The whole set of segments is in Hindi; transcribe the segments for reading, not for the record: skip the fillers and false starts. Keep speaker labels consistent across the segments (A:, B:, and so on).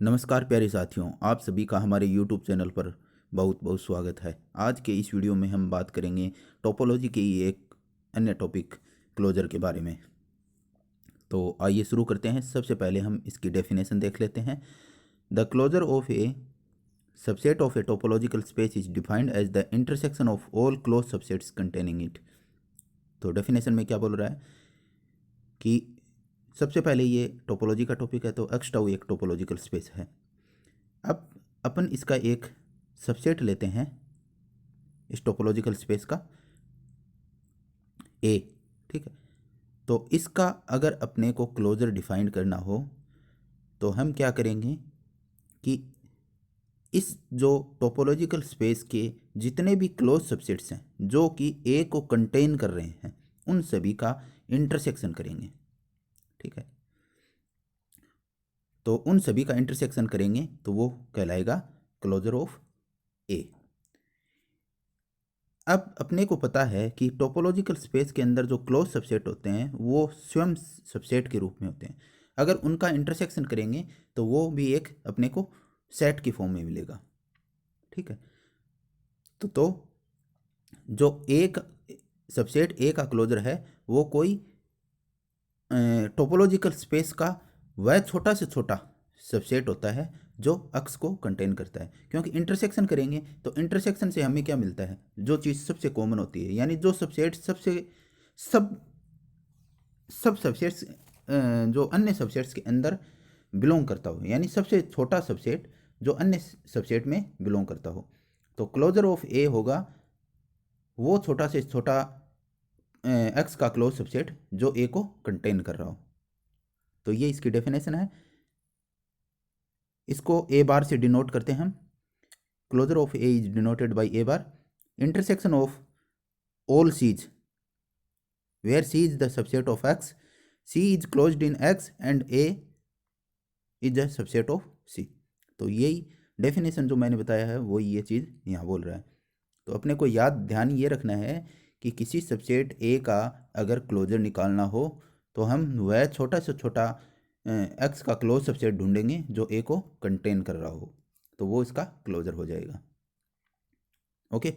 A: नमस्कार प्यारे साथियों, आप सभी का हमारे YouTube चैनल पर बहुत बहुत स्वागत है। आज के इस वीडियो में हम बात करेंगे टोपोलॉजी के ही एक अन्य टॉपिक क्लोजर के बारे में। तो आइए शुरू करते हैं। सबसे पहले हम इसकी डेफिनेशन देख लेते हैं। The closure of a subset of a topological space is defined as the intersection of all close subsets containing it. तो डेफिनेशन में क्या बोल रहा है कि सबसे पहले ये टोपोलॉजी का टॉपिक है, तो एक्स टाउ एक टोपोलॉजिकल स्पेस है। अब अपन इसका एक सबसेट लेते हैं इस टोपोलॉजिकल स्पेस का ए, ठीक है। तो इसका अगर अपने को क्लोजर डिफाइन करना हो तो हम क्या करेंगे कि इस जो टोपोलॉजिकल स्पेस के जितने भी क्लोज सबसेट्स हैं जो कि ए को कंटेन कर रहे हैं उन सभी का इंटरसेक्शन करेंगे, ठीक है। तो उन सभी का इंटरसेक्शन करेंगे तो वो कहलाएगा क्लोजर ऑफ ए। अब अपने को पता है कि टोपोलॉजिकल स्पेस के अंदर जो क्लोज सबसेट होते हैं वो स्वयं सबसेट के रूप में होते हैं। अगर उनका इंटरसेक्शन करेंगे तो वो भी एक अपने को सेट की फॉर्म में मिलेगा, ठीक है। तो जो एक सबसेट ए का क्लोजर है वो कोई टोपोलॉजिकल स्पेस का वह छोटा से छोटा सबसेट होता है जो अक्स को कंटेन करता है, क्योंकि इंटरसेक्शन करेंगे तो इंटरसेक्शन से हमें क्या मिलता है, जो चीज़ सबसे कॉमन होती है, यानी जो सबसेट सब सब सबसेट्स जो अन्य सबसेट्स के अंदर बिलोंग करता हो, यानी सबसे छोटा सबसेट जो अन्य सबसेट में बिलोंग करता हो। तो क्लोजर ऑफ ए होगा वो छोटा से छोटा एक्स का क्लोज सबसेट जो ए को कंटेन कर रहा हो। तो ये इसकी डेफिनेशन है। इसको ए बार से डिनोट करते हैं हम। Closure of A is denoted by A bar intersection of all Cs where C is the subset of X, C is closed in X and A is the subset of C. तो यही डेफिनेशन जो मैंने बताया है वो ये चीज़ यहाँ बोल रहा है। तो अपने को ध्यान ये रखना है कि किसी सबसेट ए का अगर क्लोजर निकालना हो तो हम वह छोटा से छोटा एक्स का क्लोज सबसेट ढूंढेंगे जो ए को कंटेन कर रहा हो, तो वो इसका क्लोजर हो जाएगा। ओके,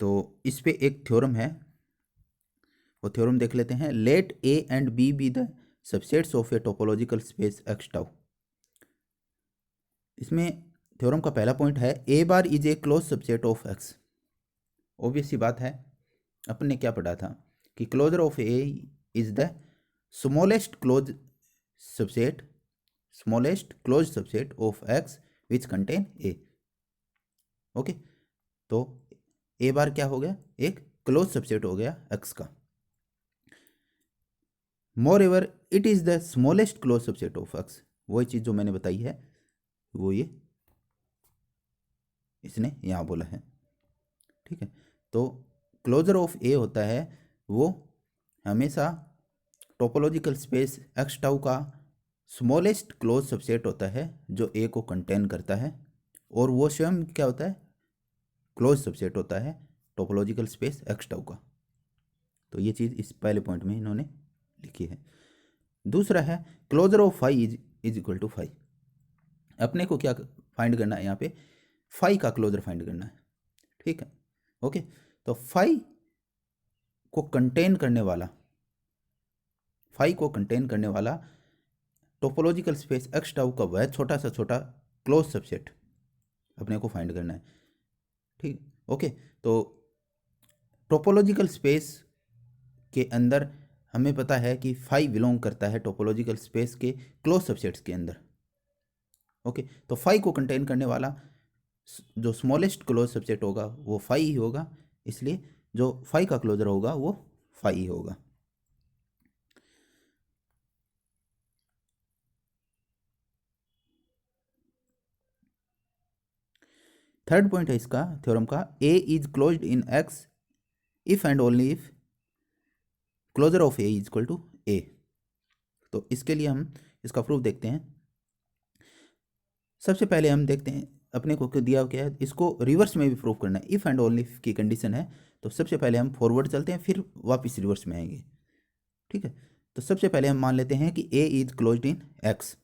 A: तो इस पे एक थ्योरम है, वो थ्योरम देख लेते हैं। Let A and B the subsets of a topological space X tau. इसमें थ्योरम का पहला पॉइंट है A bar is a close subset of X. Obvious सी बात है, अपन ने क्या पढ़ा था कि closure of A is the smallest close subset of X which contain A. Okay, तो ए बार क्या हो गया, एक क्लोज सबसेट हो गया एक्स का। Moreover it is the smallest close subset of X, वही चीज जो मैंने बताई है वो ये इसने यहां बोला है, ठीक है। तो क्लोजर ऑफ ए होता है वो हमेशा टोपोलॉजिकल स्पेस एक्स टाउ का स्मॉलेस्ट क्लोज सबसेट होता है जो ए को कंटेन करता है, और वो स्वयं क्या होता है, क्लोज सबसेट होता है टोपोलॉजिकल स्पेस एक्स टाउ का। तो ये चीज़ इस पहले पॉइंट में इन्होंने लिखी है। दूसरा है closure of phi is equal to phi. अपने को क्या फाइंड करना है यहाँ पे, फाई का क्लोजर फाइंड करना है, ठीक है। ओके, तो फाई को कंटेन करने वाला टोपोलॉजिकल स्पेस एक्स टाउ का वह छोटा सा छोटा क्लोज सबसेट अपने को फाइंड करना है, ठीक। ओके, तो टोपोलॉजिकल स्पेस के अंदर हमें पता है कि फाई बिलोंग करता है टोपोलॉजिकल स्पेस के क्लोज सबसेट्स के अंदर। ओके, तो फाई को कंटेन करने वाला जो स्मॉलेस्ट क्लोज सबसेट होगा वो फाई ही होगा, इसलिए जो फाई का क्लोजर होगा वो फाई ही होगा। थर्ड पॉइंट है इसका थ्योरम का, A is closed in X if and only if closure of A is equal to A. तो इसके लिए हम इसका प्रूफ देखते हैं। सबसे पहले हम देखते हैं अपने को दिया क्या है, इसको रिवर्स में भी प्रूफ करना है। इफ एंड ओनली इफ की कंडीशन है, तो सबसे पहले हम फॉरवर्ड चलते हैं फिर वापस रिवर्स में आएंगे, ठीक है। तो सबसे पहले हम मान लेते हैं कि A is closed in X.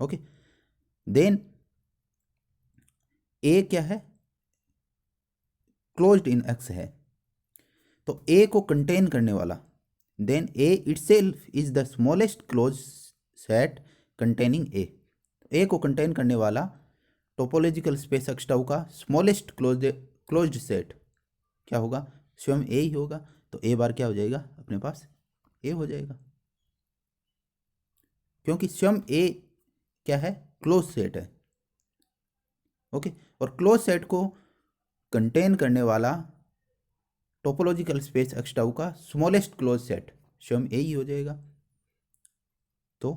A: Okay, then A क्या है, क्लोज्ड इन एक्स है, तो ए को कंटेन करने वाला, then A itself is the smallest close set containing A को कंटेन करने वाला टोपोलॉजिकल स्पेस एक्सटाउ का स्मॉलेस्ट क्लोज्ड सेट क्या होगा, स्वयं ए ही होगा। तो ए बार क्या हो जाएगा, अपने पास ए हो जाएगा, क्योंकि स्वयं ए क्या है, क्लोज सेट है। ओके, और क्लोज सेट को कंटेन करने वाला टोपोलॉजिकल स्पेस एक्सटाउ का स्मॉलेस्ट क्लोज सेट स्वयं ए ही हो जाएगा। तो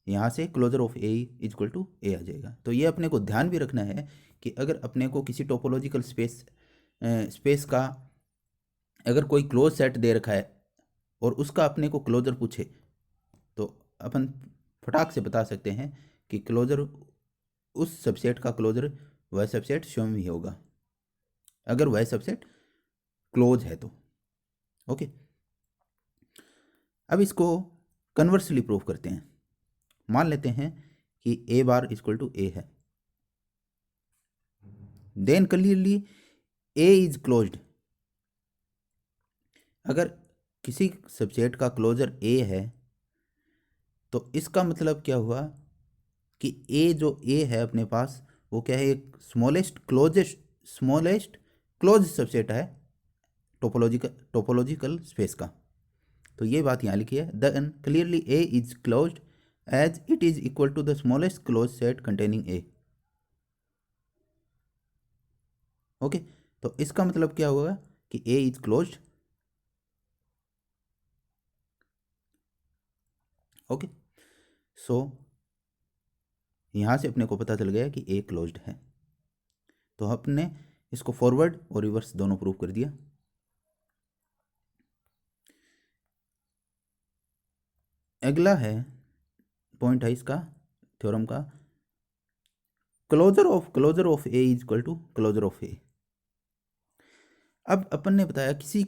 A: यहाँ से closure of A is equal to A आ जाएगा। तो ये अपने को ध्यान भी रखना है कि अगर अपने को किसी टोपोलॉजिकल स्पेस का अगर कोई क्लोज सेट दे रखा है और उसका अपने को क्लोजर पूछे, तो अपन फटाक से बता सकते हैं कि क्लोजर, उस सबसेट का क्लोजर वह सबसेट स्वयं ही होगा, अगर वह सबसेट क्लोज है तो। ओके, अब इसको कन्वर्सली प्रूव करते हैं। मान लेते हैं कि ए बार इक्वल टू ए है, then clearly A is closed. अगर किसी सबसेट का क्लोजर ए है तो इसका मतलब क्या हुआ कि ए जो ए है अपने पास वो क्या है, एक स्मॉलेस्ट क्लोज सबसेट है टोपोलॉजिकल स्पेस का। तो ये बात यहाँ लिखी है, then clearly A is closed as it is equal to the smallest close set containing A. Okay, तो इसका मतलब क्या होगा कि A is closed. Okay, so यहाँ से अपने को पता चल गया कि ए क्लोज्ड है। तो हमने इसको फॉरवर्ड और रिवर्स दोनों प्रूव कर दिया। अगला है पॉइंट है इसका थ्योरम का, closure of A is equal to closure of A. अब अपन ने बताया किसी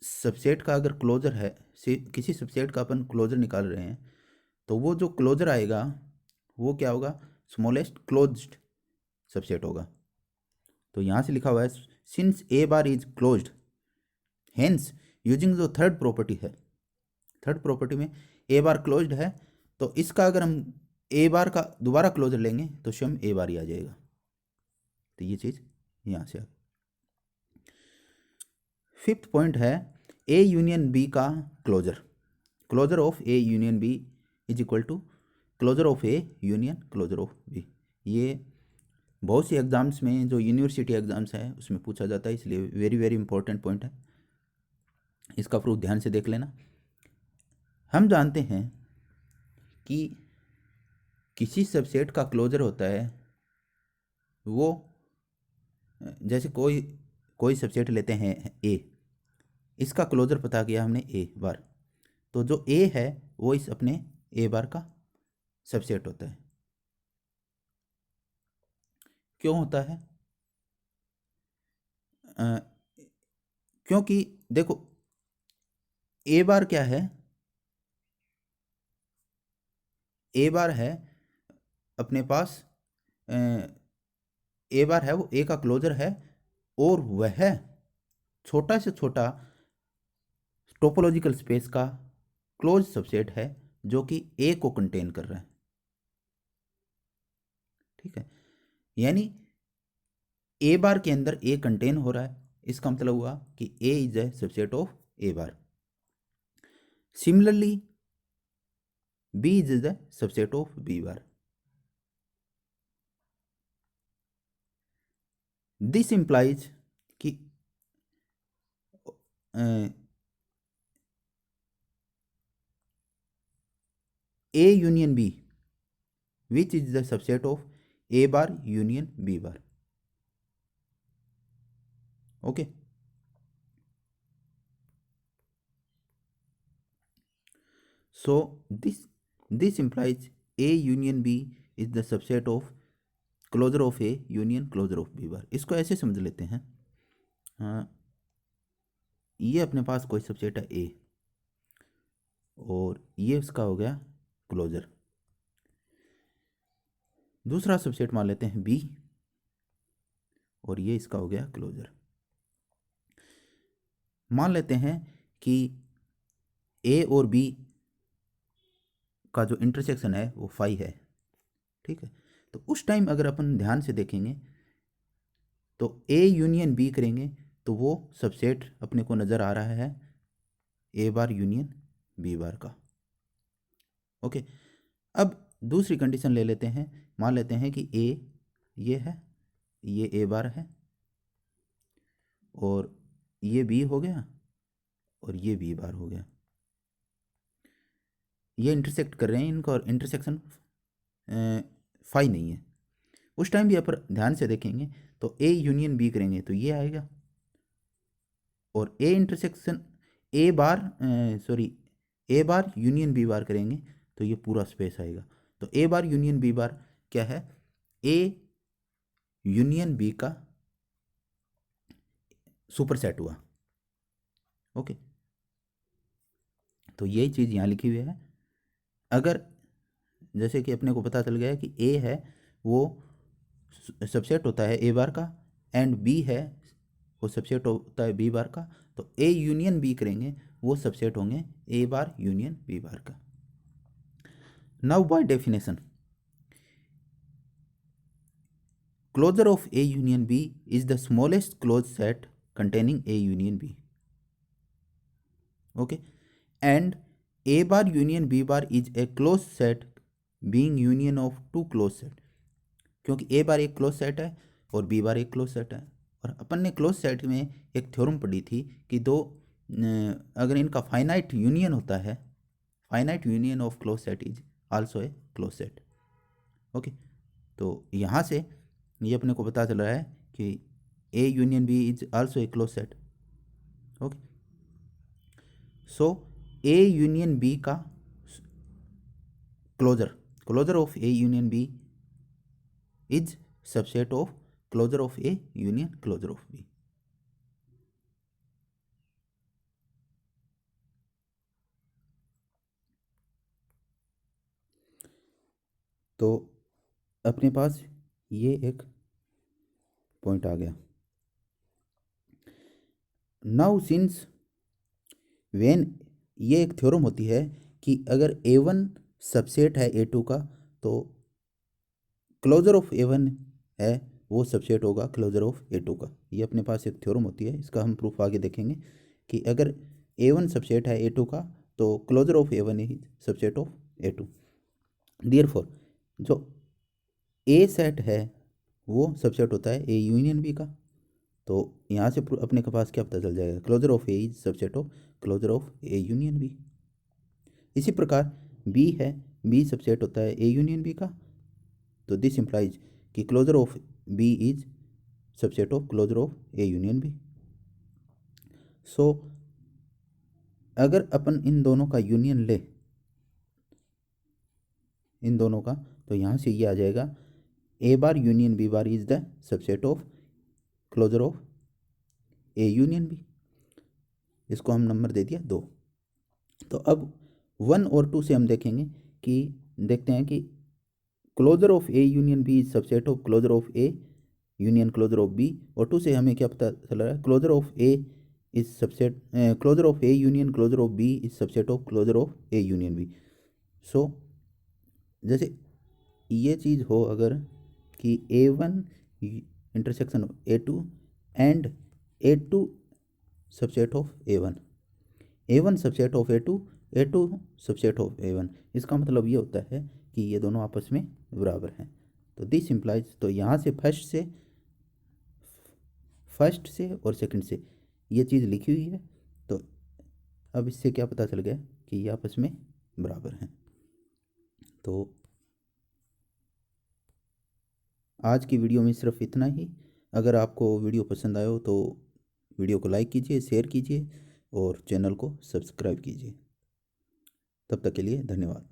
A: सबसेट का अगर क्लोजर है, किसी सबसेट का अपन क्लोजर निकाल रहे हैं, तो वो जो क्लोजर आएगा वो क्या होगा, स्मॉलेस्ट क्लोज्ड सबसेट होगा। तो यहाँ से लिखा हुआ है since A bar is closed, hence using जो थर्ड प्रॉपर्टी है, थर्ड प्रॉपर्टी में ए बार क्लोज्ड है, तो इसका अगर हम ए बार का दोबारा क्लोजर लेंगे तो स्वयं ए बार ही आ जाएगा। तो ये चीज़ यहाँ से आ गई। फिफ्थ पॉइंट है ए यूनियन बी का closure, closure of A union B is equal to closure of A union closure of B. ये बहुत सी एग्जाम्स में जो यूनिवर्सिटी एग्जाम्स है उसमें पूछा जाता है, इसलिए वेरी वेरी इंपॉर्टेंट पॉइंट है, इसका प्रूफ ध्यान से देख लेना। हम जानते हैं कि किसी सबसेट का क्लोजर होता है वो, जैसे कोई सबसेट लेते हैं ए, इसका क्लोजर पता किया हमने ए बार, तो जो ए है वो इस अपने ए बार का सबसेट होता है। क्यों होता है, क्योंकि देखो ए बार क्या है, ए बार है अपने पास, ए बार है वो ए का क्लोजर है, और वह छोटा से छोटा टोपोलॉजिकल स्पेस का क्लोज सबसेट है जो कि ए को कंटेन कर रहा है। ठीक है, यानी ए बार के अंदर ए कंटेन हो रहा है, इसका मतलब हुआ कि A is a subset of A bar. Similarly B is the subset of B bar. This implies कि A union B which is the subset of A bar union B bar. Okay, so this implies a union b is the subset of closure of a union closure of b बार। इसको ऐसे समझ लेते हैं, ये अपने पास कोई सबसेट है a, और ये इसका हो गया क्लोजर। दूसरा सबसेट मान लेते हैं बी, और ये इसका हो गया क्लोजर। मान लेते हैं कि ए और बी का जो इंटरसेक्शन है वो फाई है, ठीक है। तो उस टाइम अगर अपन ध्यान से देखेंगे तो ए यूनियन बी करेंगे तो वो सबसेट अपने को नज़र आ रहा है A bar union B bar का। ओके, अब दूसरी कंडीशन ले लेते हैं। मान लेते हैं कि ए ये है, ये ए बार है, और ये बी हो गया, और ये बी बार हो गया। ये इंटरसेक्ट कर रहे हैं इनका, और इंटरसेक्शन फाई नहीं है। उस टाइम भी अपन ध्यान से देखेंगे तो ए यूनियन बी करेंगे तो ये आएगा, और A intersection A bar A bar union B bar करेंगे तो ये पूरा स्पेस आएगा। तो ए बार यूनियन बी बार क्या है? ए यूनियन बी का सुपरसेट हुआ। ओके, तो यही चीज़ यहाँ लिखी हुई है। अगर जैसे कि अपने को पता चल गया कि ए है वो सबसेट होता है ए बार का, एंड बी है वो सबसेट होता है बी बार का, तो ए यूनियन बी करेंगे वो सबसेट होंगे ए बार यूनियन बी बार का। Now by definition closure of A union B is the smallest close set containing A union B. Okay, and A bar union B bar is a closed set being union of two closed set. क्योंकि A बार एक क्लोज सेट है और B बार एक क्लोज सेट है, और अपन ने क्लोज सेट में एक थ्योरम पढ़ी थी कि दो अगर इनका फाइनाइट यूनियन होता है, finite union of close set is also a close set. Okay, तो यहाँ से ये अपने को पता चल रहा है कि A union B is also a closed set. Okay, so A union B का closure of A union B is subset of closure of A union closure of B. तो अपने पास ये एक पॉइंट आ गया। नाउ सिंस व्हेन ये एक थ्योरम होती है कि अगर A1 सबसेट है A2 का तो क्लोजर ऑफ A1 है वो सबसेट होगा क्लोजर ऑफ A2 का। ये अपने पास एक थ्योरम होती है, इसका हम प्रूफ आगे देखेंगे कि अगर A1 सबसेट है A2 का तो closure of A1 is subset of A2। Therefore जो A सेट है वो सबसेट होता है A यूनियन B का। तो यहाँ से अपने के पास क्या पता चल जाएगा? Closure of A is subset of closure of A union B। इसी प्रकार B है, B सबसेट होता है A यूनियन B का, तो दिस इम्प्लाइज कि closure of B is subset of closure of A union B। So अगर अपन इन दोनों का यूनियन ले, इन दोनों का, तो यहाँ से ये आ जाएगा A bar union B bar is the subset of closure of A union B। इसको हम नंबर दे दिया 2। तो अब 1 और 2 से हम देखेंगे कि देखते हैं कि closure of A union B is subset of closure of A union closure of B, और 2 से हमें क्या पता चल रहा है? Closure of A is subset closure of A union closure of B is subset of closure of A union B। So जैसे ये चीज़ हो अगर कि A1 intersection A2 and A2 subset of A1, A1 subset of A2, A2 subset of A1, इसका मतलब ये होता है कि ये दोनों आपस में बराबर हैं। तो दिस इम्प्लाइज, तो यहाँ से फर्स्ट से और सेकंड से ये चीज़ लिखी हुई है, तो अब इससे क्या पता चल गया कि ये आपस में बराबर हैं। तो आज की वीडियो में सिर्फ इतना ही। अगर आपको वीडियो पसंद आए हो तो वीडियो को लाइक कीजिए, शेयर कीजिए और चैनल को सब्सक्राइब कीजिए। तब तक के लिए धन्यवाद।